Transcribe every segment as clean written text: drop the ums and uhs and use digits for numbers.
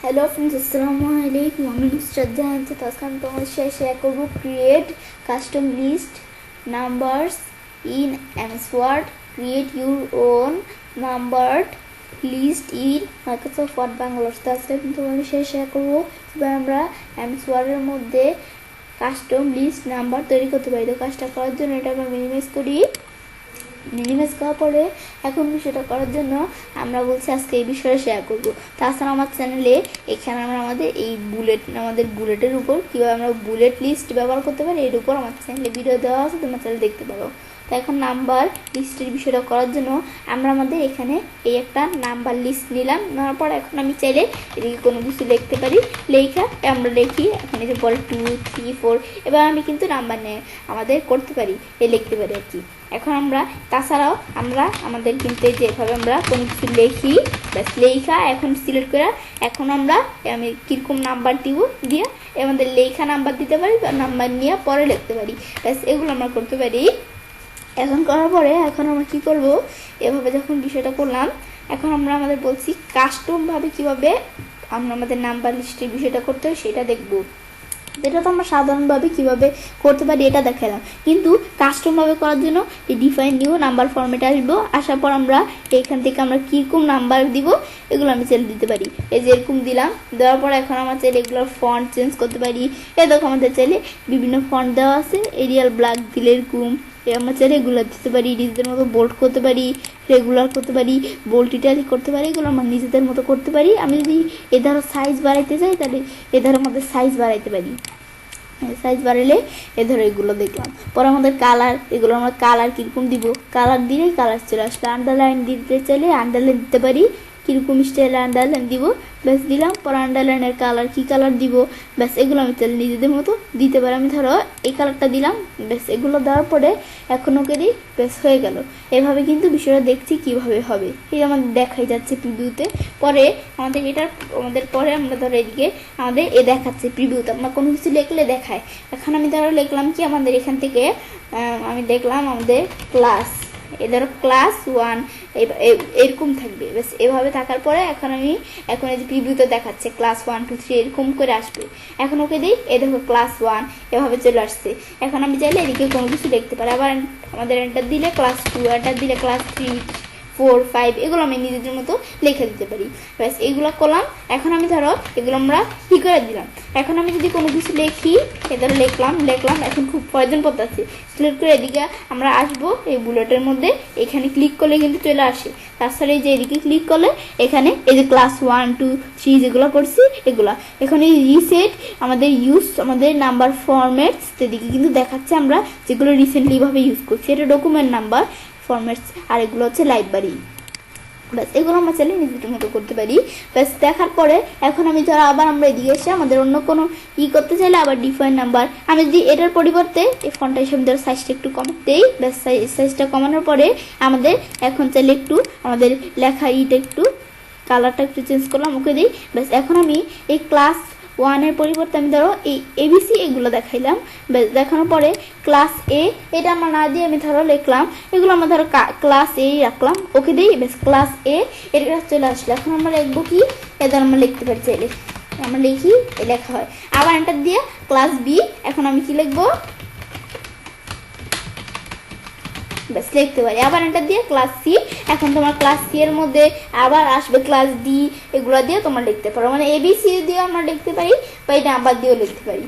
Hello friends, अस्सलामु अलैकुम। আমি শ্রদ্ধা আনছি। আজকে আমি তোমাদের সাথে শেয়ার করব create custom list numbers in MS Word. Create your own numbered list in Microsoft Word Bangla. আজকে আমি তোমাদের সাথে শেয়ার করব কিভাবে আমরা এমএস ওয়ার্ডের মধ্যে কাস্টম লিস্ট নাম্বার তৈরি করতে পারি। তো কাজটা করার জন্য এটা আমরা মিনিমাইজ করি। মিনিমাইজ করার পরে এখন বিষয়টা করার জন্য আমরা বলছি আজকে এই বিষয়ে শেয়ার করবো। তাছাড়া আমার চ্যানেলে এখানে আমরা আমাদের বুলেটের উপর কীভাবে আমরা বুলেট লিস্ট ব্যবহার করতে পারি এর উপর আমার চ্যানেলে ভিডিও দেওয়া আছে, তোমার চ্যানেলে দেখতে পারো। তো এখন নাম্বার লিস্টের বিষয়টা করার জন্য আমরা আমাদের এখানে এই একটা নাম্বার লিস্ট নিলাম। নেওয়ার পর এখন আমি চাইলে এদিকে কোনো কিছু লিখতে পারি। লেখা আমরা লিখি এখন এই যে পরে 2, 3, 4 এবার আমি কিন্তু নাম্বার নিয়ে আমাদের করতে পারি, লিখতে পারি আর কি। এখন আমরা তাছাড়াও আমরা আমাদের কিন্তু যেভাবে আমরা কোনো কিছু লিখি ব্যাস লেখা এখন সিলেক্ট করে এখন আমি কীরকম নাম্বার দিব দিয়ে আমাদের লেখা নাম্বার দিতে পারি বা নাম্বার নিয়ে পরে লিখতে পারি। ব্যাস এগুলো আমরা করতে পারি। এখন করার পরে এখন আমরা কী করবো, এভাবে যখন বিষয়টা করলাম এখন আমরা আমাদের বলছি কাস্টমভাবে কীভাবে আমরা আমাদের নাম্বার লিস্টের বিষয়টা করতে হয় সেটা দেখবো। এটা তো আমরা সাধারণভাবে কীভাবে করতে পারি এটা দেখালাম, কিন্তু কাস্টমভাবে করার জন্য এই ডিফাইন নিউ নাম্বার ফরম্যাটে আসবো। আসার পর আমরা এখান থেকে আমরা কীরকম নাম্বার দিব এগুলো আমি চাইলে দিতে পারি। এই যে এরকম দিলাম, দেওয়ার পর এখন আমরা চাইলে এগুলোর ফন্ট চেঞ্জ করতে পারি। এ দেখো আমাদের চাইলে বিভিন্ন ফন্ট দেওয়া আছে, এরিয়াল ব্ল্যাক দিলে এরকম আমরা চাইলে এগুলো দিতে পারি। নিজেদের মতো বোল্ড করতে পারি, রেগুলার করতে পারি, বোল্ড ইটালি করতে পারি, এগুলো আমরা নিজেদের মতো করতে পারি। আমি যদি এধারও সাইজ বাড়াইতে চাই তাহলে এধারও আমাদের সাইজ বাড়াইতে পারি। সাইজ বাড়ালে ধরো এগুলো দেখলাম। পরে আমাদের কালার, এগুলো আমরা কালার কীরকম দিব, কালার দিলেই কালার চলে আসলে। আন্ডারলাইন দিতে চাইলে আন্ডারলাইন দিতে পারি, কীরকম স্টাইলে আন্ডারলাইন দিব ব্যাস দিলাম। পরে আন্ডারলাইনের কালার কী কালার দিব ব্যাস এগুলো আমি তাহলে নিজেদের মতো দিতে পারি। আমি ধরো এই কালারটা দিলাম ব্যাস এগুলো দেওয়ার পরে এখন ওকে দিই ব্যাস হয়ে গেল। এভাবে কিন্তু বিষয়টা দেখছি কীভাবে হবে, এই আমাদের দেখাই যাচ্ছে প্রিভিউতে। পরে আমাদের পরে আমরা ধরো এদিকে আমাদের দেখাচ্ছে প্রিভিউতে আমরা কোনো কিছু লিখলে দেখায়। এখন আমি ধরো লিখলাম কি আমাদের এখান থেকে আমি দেখলাম আমাদের ক্লাস, ধরো ক্লাস 1 এরকম থাকবে ব্যাস। এভাবে থাকার পরে এখন এই যে প্রিভিউতে দেখাচ্ছে ক্লাস 1, 2, 3 এরকম করে আসবে। এখন ওকে দিই দেখো ক্লাস 1 এভাবে চলে আসছে। এখন আমি চাইলে এদিকে কোনো কিছু লিখতে পারি। আবার আমাদের এন্টার দিলে ক্লাস 2, এন্টার দিলে ক্লাস 3, 4, 5 এগুলো আমি নিজেদের মতো লিখে দিতে পারি। ব্যাস এগুলো করলাম। এখন আমি ধরো এগুলো আমরা কী করে দিলাম। এখন আমি যদি কোনো কিছু লিখি ধরো লিখলাম এখন খুব প্রয়োজন পড়তেছে সিলেক্ট করে এদিকে আমরা আসবো এই বুলেটের মধ্যে, এখানে ক্লিক করলে কিন্তু চলে আসে। তাছাড়া এই যে এদিকে ক্লিক করলে এখানে এই যে ক্লাস 1, 2, 3 যেগুলো করছি এগুলা এখানে রিসেট আমাদের নাম্বার ফরম্যাটস এদিকে কিন্তু দেখাচ্ছে আমরা যেগুলো রিসেন্টলিভাবে ইউজ করছি। এটা ডকুমেন্ট নাম্বার ফরম্যাটস আর এগুলো হচ্ছে লাইব্রেরি। ব্যাস এগুলো আমরা চাইলে নিজেদের মতো করতে পারি। ব্যাস দেখার পরে এখন আমি ধরো আবার আমরা এদিকে এসে আমাদের অন্য কোনো করতে চাইলে আবার ডিফাইন নাম্বার আমি যদি এটার পরিবর্তে এই ফন্টটা হিসেবে ধরো সাইজটা একটু কমাতেই ব্যাস সাইজটা কমানোর পরে আমাদের এখন চাইলে একটু আমাদের লেখা একটু কালারটা একটু চেঞ্জ করলাম, ওকে দিই ব্যাস। এখন আমি এই ক্লাস 1 পরিবর্তে আমি ধরো এই ABC এগুলো দেখাইলাম। দেখানোর পরে ক্লাস A এটা আমরা না দিয়ে আমি ধরো লিখলাম এগুলো আমরা ধরো ক্লাস A রাখলাম, ওকে দিই বেশ ক্লাস A এটা চলে আসলো। এখন আমরা লিখবো কি এদের আমরা লিখতে পারি চাইলে আমরা লিখি লেখা হয়। আবার এন্টার দিয়ে ক্লাস B এখন আমি কি লিখবো ব্যাস লিখতে পারি। আবার এন্টার দিয়ে ক্লাস C এখন তোমার ক্লাস C এর মধ্যে আবার আসবে ক্লাস D এগুলো দিয়ে তোমরা লিখতে পারো। মানে ABC দিয়ে আমরা লিখতে পারি বা এটা আবার দিয়েও লিখতে পারি।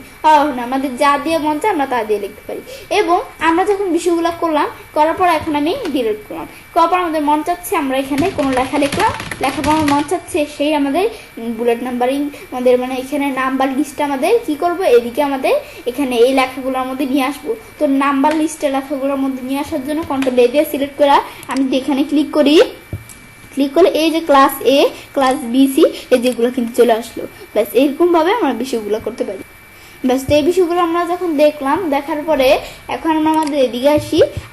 না আমাদের যা দিয়ে মন চায় আমরা তা দিয়ে লিখতে পারি। এবং আমরা যখন বিষয়গুলো করলাম করার পর এখন আমি ডিলিট করলাম। করার পর আমাদের মন চাচ্ছে আমরা এখানে কোনো লেখা লিখলাম, লেখার পর আমার মন চাচ্ছে সেই আমাদের বুলেট নাম্বারিং আমাদের মানে এখানে নাম্বার লিস্টটা আমাদের কি করব এদিকে আমাদের এখানে এই লেখাগুলোর মধ্যে নিয়ে আসবো। তো নাম্বার লিস্টের লেখাগুলোর মধ্যে নিয়ে আসার জন্য কন্ট্রোল A দিয়ে সিলেক্ট করা আমি এখানে ক্লিক করি। ক্লিক করলে এই যে ক্লাস A, ক্লাস BC এই যেগুলো কিন্তু চলে আসলো। ব্যাস এরকমভাবে আমরা বিষয়গুলো করতে পারি। ব্যাস, এই বিষয়গুলো আমরা যখন দেখলাম, দেখার পরে এখন আমরা আমাদের এদিকে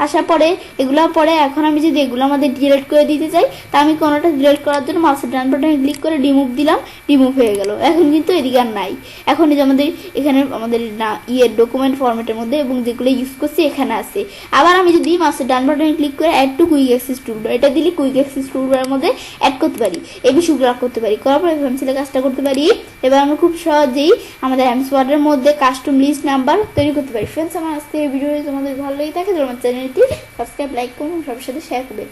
আসার পরে এগুলো পরে এখন আমি যদি এগুলো আমাদের ডিলিট করে দিতে চাই, তা আমি কোনোটা ডিলিট করার জন্য মাউসের ডান বাটনে ক্লিক করে রিমুভ দিলাম, রিমুভ হয়ে গেল। এখন কিন্তু এদিকে আর নাই। এখন এই যে আমাদের এখানে আমাদের ডকুমেন্ট ফরম্যাটের মধ্যে এবং যেগুলো ইউজ করছি এখানে আছে। আবার আমি যদি মাউসের ডান বাটনে ক্লিক করে add to quick access toolbar, এটা দিলে কুইক অ্যাক্সেস টুলবারের মধ্যে অ্যাড করতে পারি, এই বিষয়গুলো করতে পারি। করার পরে পেন্সিলে কাজটা করতে পারি। এবার আমরা খুব সহজেই আমাদের এমএস ওয়ার্ডের মধ্যে কাস্টম লিস্ট নাম্বার তৈরি করতে পারি। ফ্রেন্ডস, আমার আজকে এই ভিডিও তোমাদের ভালো লেগে থাকে, তোমার চ্যানেলটি সাবস্ক্রাইব, লাইক করুন, সবার সাথে শেয়ার করবেন।